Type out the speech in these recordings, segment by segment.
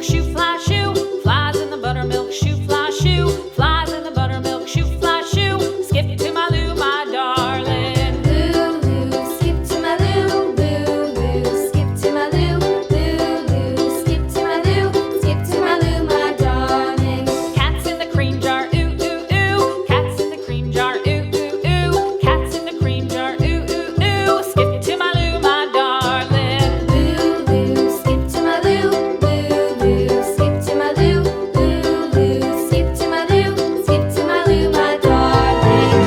buttermilk shoe, fly shoe. Flies in the buttermilk shoe, fly shoe. Flies in the buttermilk shoe, fly shoe. Skip to my Lou, my darling. Lou, skip to my Lou, Lou, skip to my Lou, Lou, skip to my Lou, skip to my Lou, my darling. Cats in the cream jar, ooh, ooh, ooh. Cats in the cream jar, ooh, ooh, ooh. Cats in the cream jar, ooh, ooh, ooh. Skip to my Lou, my darling. Lou, skip to my Lou, Lou, skip to my Lou, Lou, skip to my Lou, skip to my Lou, my darling.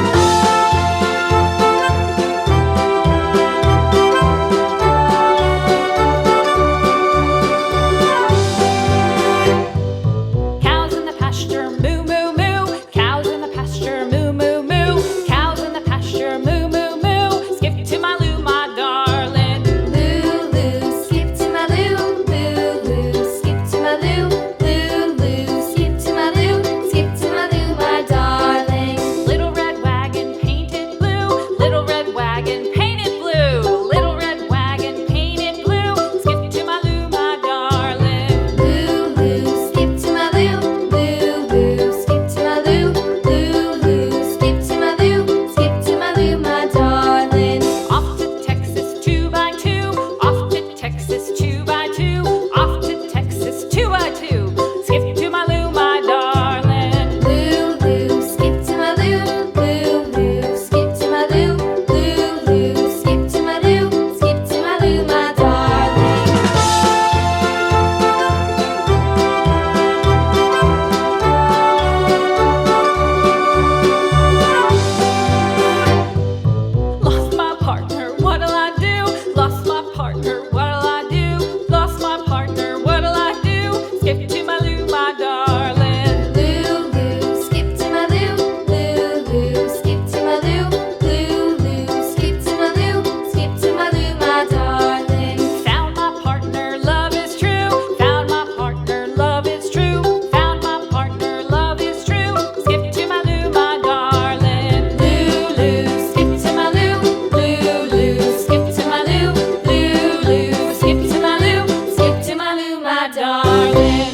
Cows in the pasture, moo, moo, moo. Cows in the pasture, moo, moo, moo. Cows in the pasture, moo, moo, moo. Skip to my Lou, my darling. Lou, skip to my Lou, Lou, skip to my Lou, Lou, skip to my Lou, skip to my Lou, my darling. Little red wagon painted blue. Little red wagon painted blue. Little red wagon painted blue. Skip to my Lou, my darling. Lou, skip to my Lou, Lou, skip to my Lou, Lou, skip to my Lou, skip to my Lou, my darling. Off to Texas 2x2. Off to Texas 2x2. Off to Texas 2x2. Skip to my Lou, my darling. Lou, skip to my Lou, Lou, skip to my Lou, Lou, skip to my Lou, skip to my Lou, my darling. Lost my partner, what'll I do? Lost my partner, what'll I do? Lost my partner, what'll I do? Skip to my Lou, my darling. Lou, skip to my Lou, Lou, skip to my Lou, Lou, skip to my Lou, skip to my Lou, my darling. Found my partner, love is true. Found my partner, love is true. Found my partner, love is true. Skip to my Lou, my darling. Lou, skip to my Lou, Lou, skip to my Lou, Lou, skip to my Lou, skip to my Lou, my darling.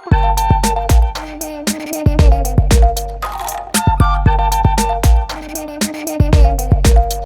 Thank you.